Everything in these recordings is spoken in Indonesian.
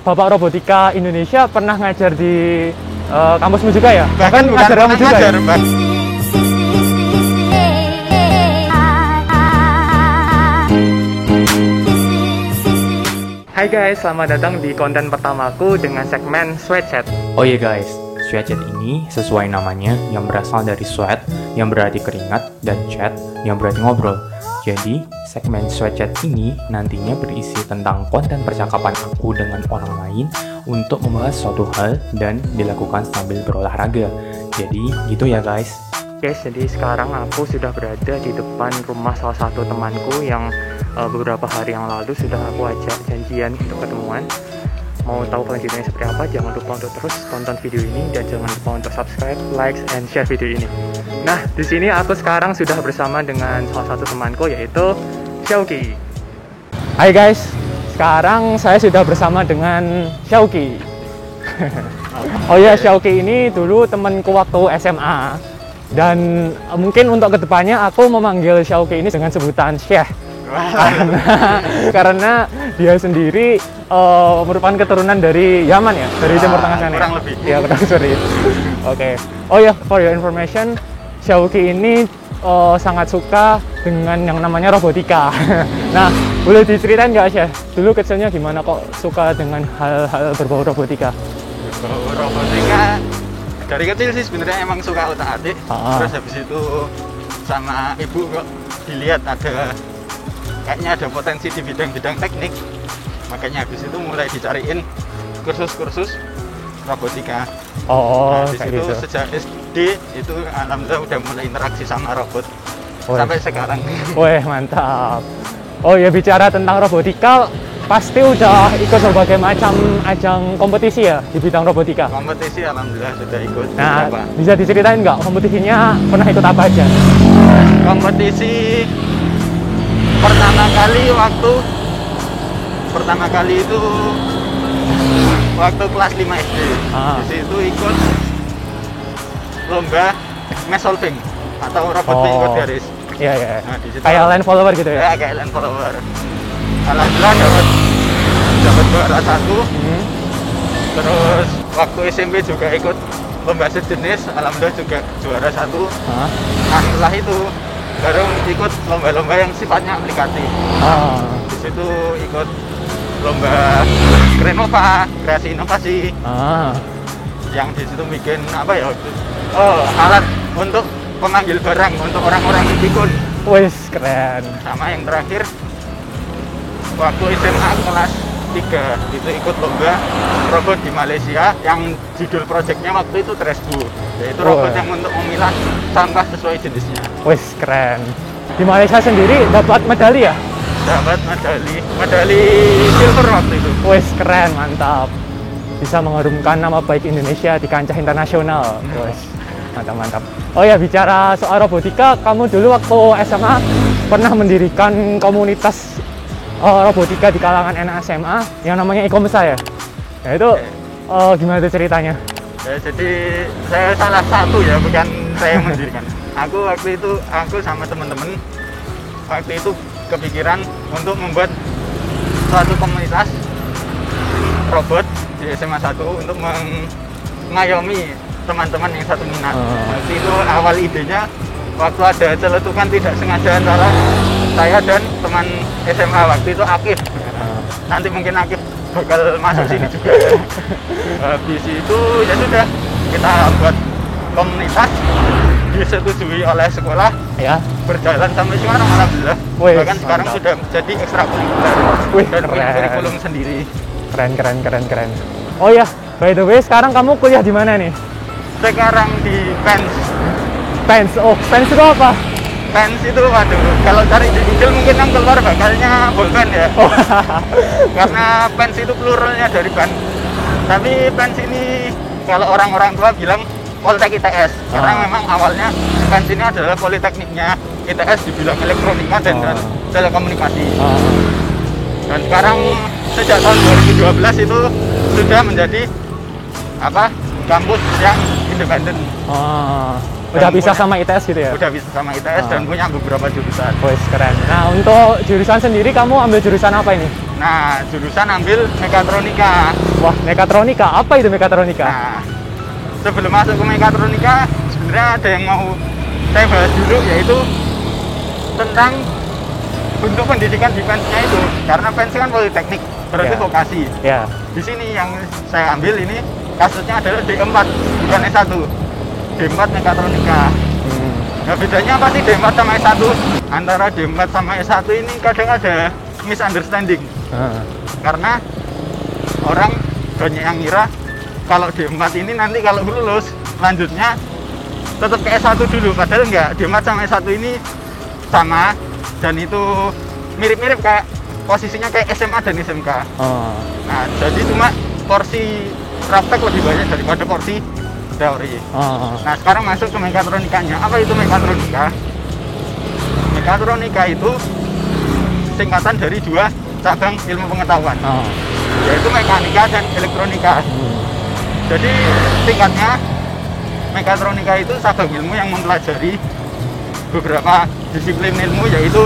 Bapak Robotika Indonesia pernah ngajar di kampusmu juga ya? Bahkan ngajar kamu juga ya? Hai guys, selamat datang di konten pertamaku dengan segmen Sweatchat. Oh iya guys, Sweatchat ini sesuai namanya yang berasal dari sweat yang berarti keringat dan chat yang berarti ngobrol. Jadi, segmen Sweatchat ini nantinya berisi tentang konten percakapan aku dengan orang lain untuk membahas suatu hal dan dilakukan sambil berolahraga. Jadi, gitu ya guys. Guys, jadi sekarang aku sudah berada di depan rumah salah satu temanku yang beberapa hari yang lalu sudah aku ajak janjian untuk ketemuan. Mau tahu kelanjutannya seperti apa? Jangan lupa untuk terus tonton video ini dan jangan lupa untuk subscribe, like, and share video ini. Nah, di sini aku sekarang sudah bersama dengan salah satu temanku yaitu Xiaoqi. Hai guys, sekarang saya sudah bersama dengan Xiaoqi. Oh ya, Xiaoqi ini dulu temanku waktu SMA. Dan mungkin untuk kedepannya aku memanggil Xiaoqi ini dengan sebutan Syekh. Karena dia sendiri merupakan keturunan dari Yaman ya, dari Timur Tengah sana. Kurang lebih. Ya, sorry. Oke. Oh ya, for your information, Xiaoqi ini sangat suka dengan yang namanya robotika. Nah, boleh diceritain nggak Syekh? Dulu kecilnya gimana kok suka dengan hal-hal berbau robotika? Berbau robotika dari kecil sih sebenarnya emang suka otak-atik. Terus habis itu sama ibu kok dilihat kayaknya ada potensi di bidang-bidang teknik, makanya habis itu mulai dicariin kursus-kursus robotika. Nah, di situ gitu. Sejak SD itu alhamdulillah udah mulai interaksi sama robot. Sampai sekarang. Wih, mantap. Oh ya, bicara tentang robotika, pasti udah ikut berbagai macam ajang kompetisi ya di bidang robotika? Kompetisi alhamdulillah sudah ikut. Nah, bisa diceritain nggak kompetisinya pernah ikut apa aja? Kompetisi pertama kali itu waktu kelas 5 SD. Di situ ikut lomba mass solving atau robot pengikut garis. Iya, iya. Nah, di situ kayak line follower gitu ya? Ya, kayak line follower. Alhamdulillah dapat juara 1. Terus waktu SMP juga ikut lomba sejenis, alhamdulillah juga juara 1. Nah, setelah itu baru ikut lomba-lomba yang sifatnya aplikatif. Di situ ikut lomba Krenova, kreasi inovasi. Yang di situ bikin apa ya? Alat untuk pemanggil barang untuk orang-orang yang pikun. Wih, keren. Sama yang terakhir waktu SMA kelas 3 itu ikut lomba robot di Malaysia yang judul proyeknya waktu itu Tresbu, yaitu robot yang untuk memilah sampah sesuai jenisnya. Wih, keren. Di Malaysia sendiri dapat medali ya? Dapat medali silver waktu itu. Wih, keren, mantap. Bisa mengharumkan nama baik Indonesia di kancah internasional. Wih, mantap. Oh ya, bicara soal robotika, kamu dulu waktu SMA pernah mendirikan komunitas robotika di kalangan anak SMA yang namanya Ikomsa ya? Nah itu gimana tuh ceritanya? Ya, jadi saya salah satu ya, bukan saya yang mendirikan. Aku sama teman-teman waktu itu kepikiran untuk membuat suatu komunitas robot di SMA 1 untuk mengayomi teman-teman yang satu minat. Waktu itu awal idenya waktu ada celetukan tidak sengaja antara saya dan teman SMA waktu itu Akif. Nanti mungkin Akif bakal masuk sini juga. Habis itu ya sudah, kita buat komunitas, disetujui oleh sekolah ya, berjalan sampai sekarang alhamdulillah. Bahkan sekarang sudah jadi ekstrakurikuler dan punya kurikulum sendiri. Keren. Oh ya, by the way, sekarang kamu kuliah di mana nih? Sekarang di PENS. PENS itu apa? PENS itu, waduh, kalau cari di Google mungkin yang keluar bakalnya bolpen ya. Karena PENS itu pluralnya dari ban. Tapi PENS ini kalau orang-orang tua bilang Poltek ITS, karena memang awalnya PENS ini adalah politekniknya ITS di bidang elektronika dan telekomunikasi. Dan sekarang sejak tahun 2012 itu sudah menjadi kampus yang independen. Udah bisa sama ITS gitu ya? Udah bisa sama ITS dan punya beberapa jurusan. Wih, keren. Nah, untuk jurusan sendiri kamu ambil jurusan apa ini? Nah, jurusan ambil mekatronika. Wah, mekatronika. Apa itu mekatronika? Nah, sebelum masuk ke mekatronika, sebenarnya ada yang mau saya bahas dulu, yaitu tentang bentuk pendidikan di PENS-nya itu. Karena PENS kan politeknik, berarti Ya. vokasi. Ya. Di sini yang saya ambil ini kasusnya adalah D4, bukan S1. D4 mekatronika. Nah, bedanya apa sih D4 sama S1? Antara D4 sama S1 ini kadang ada misunderstanding. Karena orang banyak yang ngira kalau D4 ini nanti kalau lulus lanjutnya tetap ke S1 dulu, padahal enggak. D4 sama S1 ini sama, dan itu mirip-mirip kayak posisinya kayak SMA dan SMK. Nah, jadi cuma porsi praktek lebih banyak daripada porsi teori. Nah, sekarang masuk ke mekatronikanya. Apa itu mekatronika? Mekatronika itu singkatan dari dua cabang ilmu pengetahuan, yaitu mekanika dan elektronika. Jadi singkatnya, mekatronika itu cabang ilmu yang mempelajari beberapa disiplin ilmu, yaitu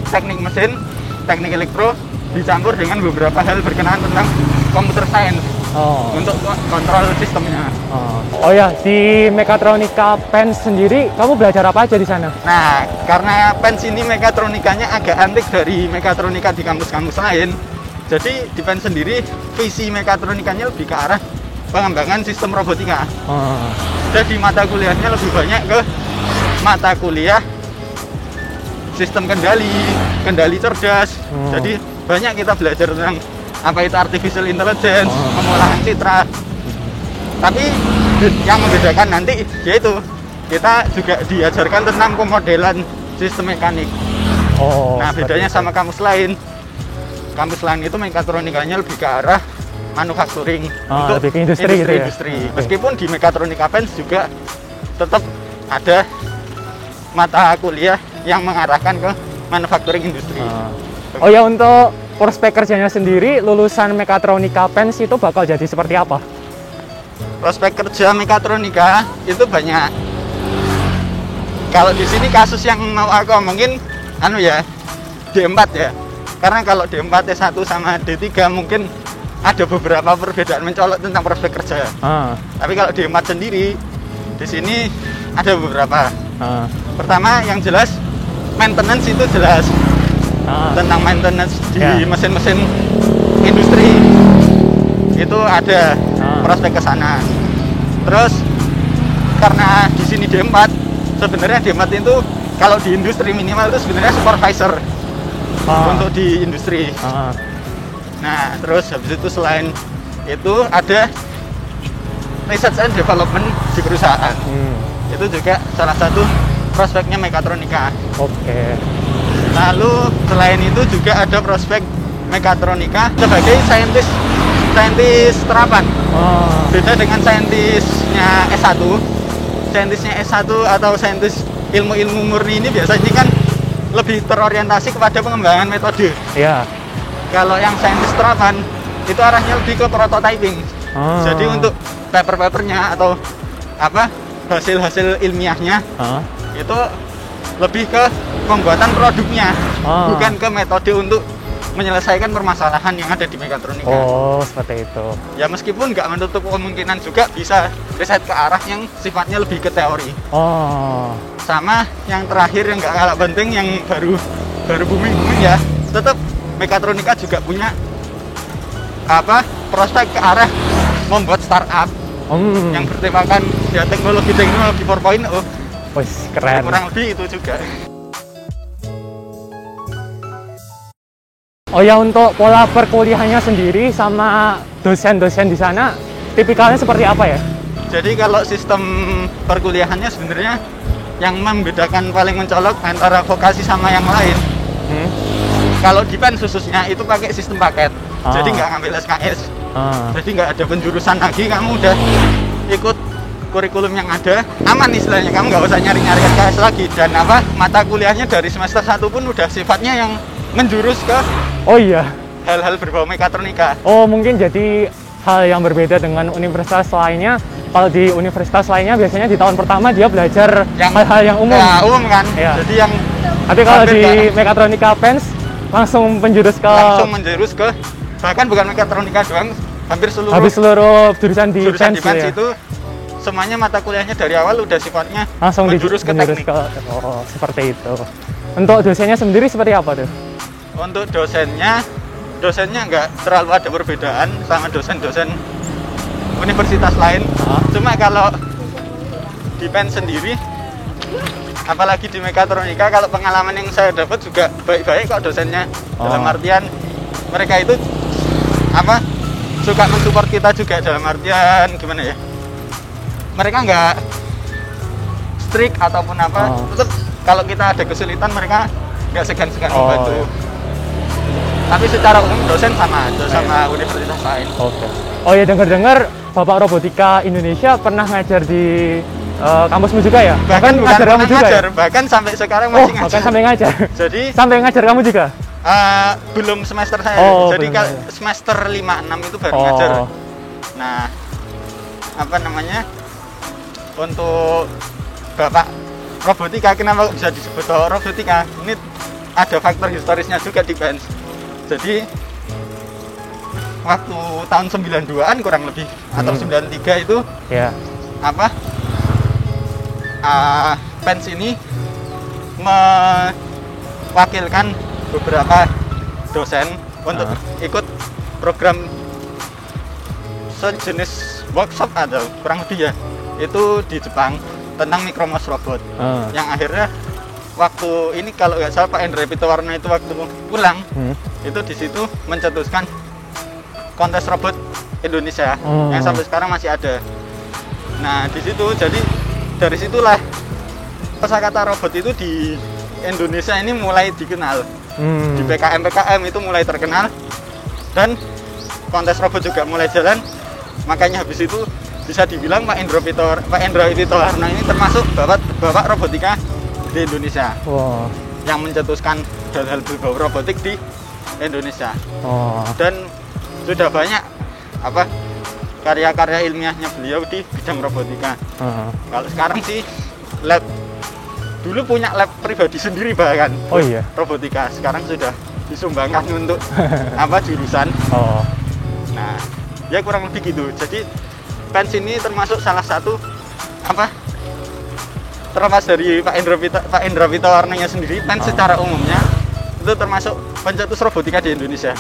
teknik mesin, teknik elektro, dicampur dengan beberapa hal berkenaan tentang computer science untuk kontrol sistemnya. Oh ya, di mekatronika PENS sendiri kamu belajar apa aja di sana? Nah, karena PENS ini mekatronikanya agak antik dari mekatronika di kampus-kampus lain, jadi di PENS sendiri visi mekatronikanya lebih ke arah pengembangan sistem robotika. Jadi mata kuliahnya lebih banyak ke mata kuliah sistem kendali cerdas. Jadi banyak kita belajar tentang apa itu artificial intelligence, pengolahan citra. Tapi yang membedakan nanti yaitu kita juga diajarkan tentang pemodelan sistem mekanik. Nah, bedanya sama kampus lain. Kampus lain itu mekatronikanya lebih ke arah manufacturing, untuk lebih ke industri gitu ya? industri. Meskipun di mekatronika PENS juga tetap ada mata kuliah yang mengarahkan ke manufacturing industri. Oh ya, untuk prospek kerjanya sendiri, lulusan mekatronika PENS itu bakal jadi seperti apa? Prospek kerja mekatronika itu banyak. Kalau di sini kasus yang mau aku omongin D4 ya. Karena kalau D4, S1 sama D3 mungkin ada beberapa perbedaan mencolok tentang prospek kerja. Tapi kalau D4 sendiri di sini ada beberapa. Pertama yang jelas maintenance itu jelas. Tentang maintenance di mesin-mesin industri itu ada prospek ke sana. Terus karena di sini D4, sebenarnya D4 itu kalau di industri minimal itu sebenarnya supervisor untuk di industri. Nah, terus habis itu selain itu ada research and development di perusahaan. Itu juga salah satu prospeknya mekatronika. Lalu selain itu juga ada prospek mekatronika sebagai saintis terapan. Beda dengan saintisnya S1. Saintisnya S1 atau saintis ilmu-ilmu murni ini biasanya kan lebih terorientasi kepada pengembangan metode. Kalau yang saintis terapan itu arahnya lebih ke prototyping. Jadi untuk paper-papernya atau hasil-hasil ilmiahnya itu lebih ke pembuatan produknya, bukan ke metode untuk menyelesaikan permasalahan yang ada di mekatronika. Seperti itu. Ya meskipun nggak menutup kemungkinan juga bisa riset ke arah yang sifatnya lebih ke teori. Sama yang terakhir yang nggak kalah penting, yang baru booming ya, tetap mekatronika juga punya prospek ke arah membuat startup yang bertemakan ya teknologi 4.0. Keren. Kurang lebih itu juga. Oh ya, untuk pola perkuliahannya sendiri sama dosen-dosen di sana tipikalnya seperti apa ya? Jadi kalau sistem perkuliahannya sebenarnya yang membedakan paling mencolok antara vokasi sama yang lain. Kalau di PENS khususnya itu pakai sistem paket. Jadi nggak ngambil SKS. Jadi nggak ada penjurusan lagi, kamu udah ikut kurikulum yang ada, aman istilahnya, kamu nggak usah nyari-nyari SKS lagi. Dan mata kuliahnya dari semester 1 pun udah sifatnya yang menjurus ke hal-hal berbau mekatronika. Mungkin jadi hal yang berbeda dengan universitas lainnya. Kalau di universitas lainnya biasanya di tahun pertama dia belajar hal-hal yang umum. Ya, umum kan. Jadi yang tapi kalau di mekatronika PENS langsung menjurus ke bahkan bukan mekatronika doang, hampir seluruh jurusan di jurusan di Pens Pens ya? itu semuanya mata kuliahnya dari awal udah sifatnya Langsung menjurus ke teknik. Oh, seperti itu. Untuk dosennya sendiri seperti apa tuh? Untuk dosennya nggak terlalu ada perbedaan sama dosen-dosen universitas lain. Cuma kalau di Pens sendiri, apalagi di mekatronika, kalau pengalaman yang saya dapat juga baik-baik kok dosennya. Dalam artian mereka itu suka mensupport kita juga, dalam artian gimana ya, mereka nggak strict ataupun tetap kalau kita ada kesulitan mereka nggak segan-segan membantu. Tapi secara umum dosen sama aja sama universitas lain. Oh ya, dengar-dengar Bapak Robotika Indonesia pernah ngajar di kampusmu juga ya? Bahkan ngajar kamu juga ngajar, ya? bahkan sampai sekarang masih ngajar. Bahkan sampai ngajar. Jadi sampai ngajar kamu juga? Belum semester saya. Jadi kalau semester 5-6 itu baru ngajar. Nah, untuk Bapak Robotika, kenapa bisa disebut Robotika? Ini ada faktor historisnya juga di Pens. Jadi waktu tahun 92-an kurang lebih atau 93 itu Pens ini mewakilkan beberapa dosen untuk ikut program sejenis workshop atau kurang lebih ya, itu di Jepang tentang Micromos robot. Yang akhirnya waktu ini kalau nggak salah Pak Endra Pitowarno itu waktu pulang itu di situ mencetuskan kontes robot Indonesia yang sampai sekarang masih ada. Nah di situ, jadi dari situlah kosakata robot itu di Indonesia ini mulai dikenal. Di PKM itu mulai terkenal dan kontes robot juga mulai jalan. Makanya habis itu bisa dibilang Pak Endra Pitowarno ini termasuk bapak robotika di Indonesia. Yang mencetuskan hal-hal berbau robotik di Indonesia. Dan sudah banyak karya-karya ilmiahnya beliau di bidang robotika. Kalau sekarang sih dulu punya lab pribadi sendiri bahkan. Robotika sekarang sudah disumbangkan untuk jurusan. Nah, ya kurang lebih gitu. Jadi Pens ini termasuk salah satu terlepas dari Pak Endra Pitowarno-nya sendiri, Pens secara umumnya itu termasuk pencetus robotika di Indonesia.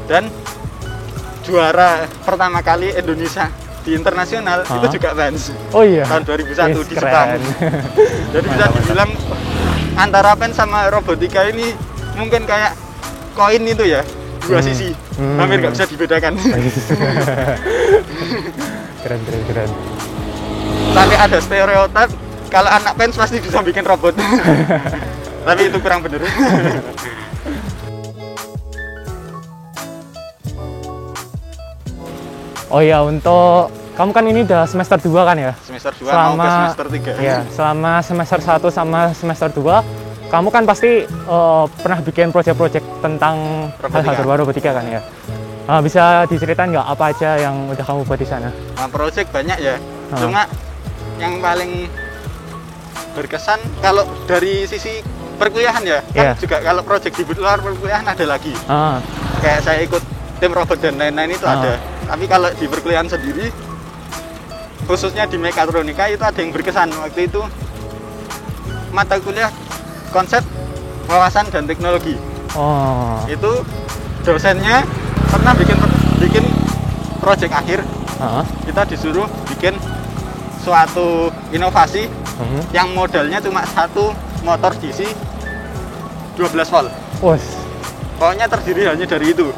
Dan juara pertama kali Indonesia di internasional itu juga Pens. Tahun 2001 di Jepang. Jadi bisa dibilang antara Pens sama robotika ini mungkin kayak koin itu ya, dua sisi, hampir nggak bisa dibedakan. Keren. Tapi ada stereotip kalau anak Pens pasti bisa bikin robot. Tapi itu kurang bener. Untuk kamu kan ini udah semester 2 kan ya? Semester 2 mau ke semester 3. Iya, selama semester 1 sama semester 2 kamu kan pasti pernah bikin proyek-proyek tentang hal-hal berbau robotika kan ya? Bisa diceritain nggak apa aja yang udah kamu buat di sana? Proyek banyak ya, cuma yang paling berkesan kalau dari sisi perkuliahan ya, kan juga kalau proyek di luar perkuliahan ada lagi. Kayak saya ikut tim robot dan lain-lain itu ada. Tapi kalau di perkuliahan sendiri, khususnya di mekatronika itu ada yang berkesan. Waktu itu mata kuliah konsep wawasan dan teknologi. Itu dosennya pernah bikin proyek akhir. Kita disuruh bikin suatu inovasi yang modalnya cuma satu motor DC 12 volt. Pokoknya terdiri hanya dari itu.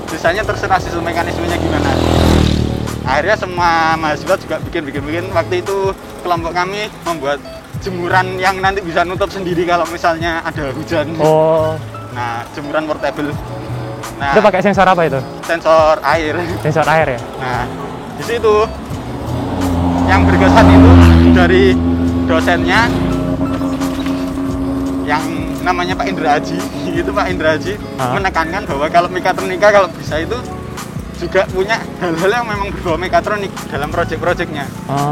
Sisanya terserah sistem mekanismenya gimana. Akhirnya semua mahasiswa juga bikin. Waktu itu kelompok kami membuat jemuran yang nanti bisa nutup sendiri kalau misalnya ada hujan. Nah, jemuran portable. Nah, itu pakai sensor apa itu? Sensor air. Sensor air ya? Nah, di situ yang berkesan itu dari dosennya yang namanya Pak Indra Haji. Itu Pak Indra Haji menekankan bahwa kalau mekatronika kalau bisa itu juga punya hal-hal yang memang berbau mekatronik dalam proyek-proyeknya.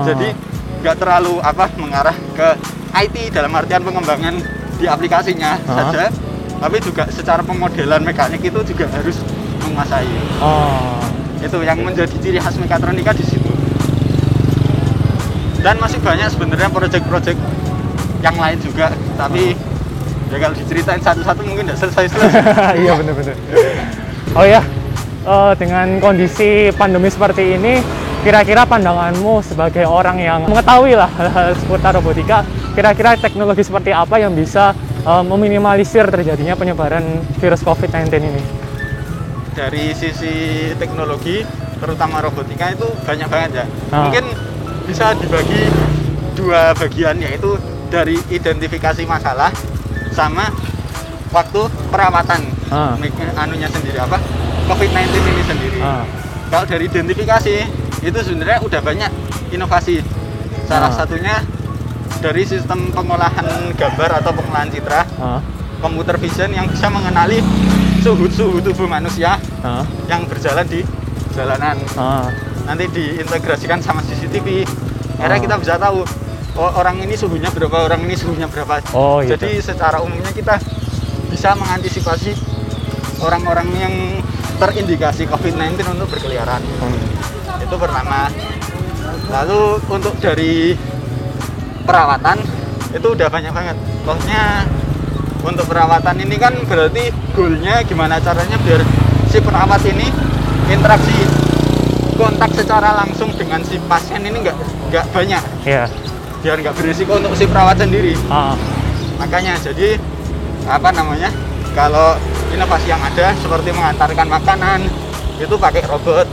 Jadi nggak terlalu mengarah ke IT dalam artian pengembangan di aplikasinya saja, tapi juga secara pemodelan mekanik itu juga harus menguasai. Itu yang menjadi ciri khas mekatronika di situ. Dan masih banyak sebenarnya proyek-proyek yang lain juga, tapi ya kalau diceritain satu-satu mungkin tidak selesai. Iya benar-benar. Oh ya, dengan kondisi pandemi seperti ini, kira-kira pandanganmu sebagai orang yang mengetahui lah hal-hal seputar robotika, kira-kira teknologi seperti apa yang bisa meminimalisir terjadinya penyebaran virus COVID-19 ini? Dari sisi teknologi, terutama robotika itu banyak banget ya. Mungkin bisa dibagi dua bagian, yaitu dari identifikasi masalah sama waktu perawatan anunya sendiri, apa COVID-19 ini sendiri. Kalau dari identifikasi itu sebenarnya udah banyak inovasi. Salah satunya dari sistem pengolahan gambar atau pengolahan citra, computer vision yang bisa mengenali suhu tubuh manusia yang berjalan di jalanan. Nanti diintegrasikan sama CCTV. Akhirnya kita bisa tahu, oh, orang ini suhunya berapa, orang ini suhunya berapa. Gitu. Jadi secara umumnya kita bisa mengantisipasi orang-orang yang terindikasi COVID-19 untuk berkeliaran. Itu pertama. Lalu untuk dari perawatan itu udah banyak banget. Pokoknya untuk perawatan ini kan berarti goalnya gimana caranya biar si perawat ini interaksi kontak secara langsung dengan si pasien ini nggak banyak. Iya. Biar nggak berisiko untuk si perawat sendiri. Makanya jadi apa namanya, kalau inovasi yang ada seperti mengantarkan makanan itu pakai robot,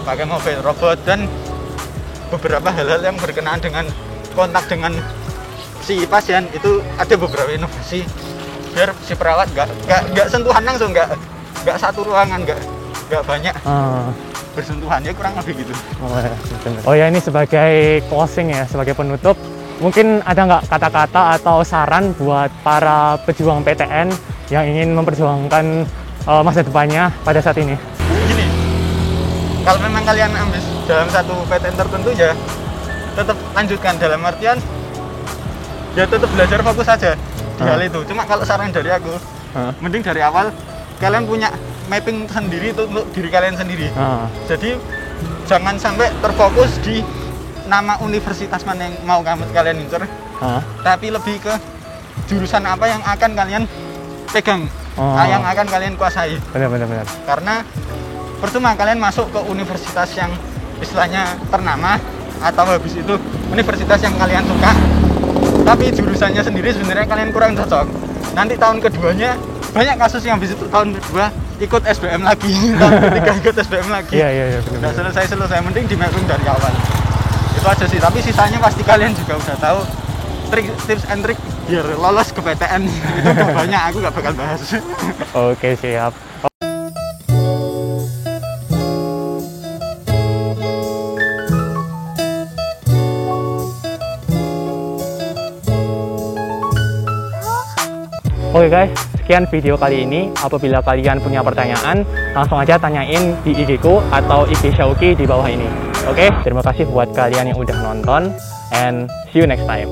pakai mobil robot, dan beberapa hal-hal yang berkenaan dengan kontak dengan si pasien itu ada beberapa inovasi biar si perawat nggak sentuhan langsung, nggak satu ruangan, nggak banyak bersentuhan, ya kurang lebih gitu. Oh ya, ini sebagai closing ya, sebagai penutup, mungkin ada nggak kata-kata atau saran buat para pejuang PTN yang ingin memperjuangkan masa depannya pada saat ini? Gini, kalau memang kalian ambis dalam satu PTN tertentu ya tetap lanjutkan, dalam artian ya tetap belajar fokus saja di hal itu. Cuma kalau saran dari aku, mending dari awal kalian punya mapping sendiri itu untuk diri kalian sendiri. Jadi jangan sampai terfokus di nama universitas mana yang mau kalian incer, tapi lebih ke jurusan apa yang akan kalian pegang, yang akan kalian kuasai. Benar. Karena percuma kalian masuk ke universitas yang istilahnya ternama, atau habis itu universitas yang kalian suka, tapi jurusannya sendiri sebenarnya kalian kurang cocok. Nanti tahun keduanya banyak kasus yang habis itu tahun kedua ikut SBM lagi, tahun ketiga ikut SBM lagi. Iya. Nggak selesai, mending di mapping dari awal. Itu aja sih, tapi sisanya pasti kalian juga udah tahu tips and trick biar lolos ke PTN. Itu udah banyak, aku nggak bakal bahas. Oke, siap. Oke guys, sekian video kali ini. Apabila kalian punya pertanyaan, langsung aja tanyain di IG ku atau IG Syauki di bawah ini. Oke, terima kasih buat kalian yang udah nonton, and see you next time.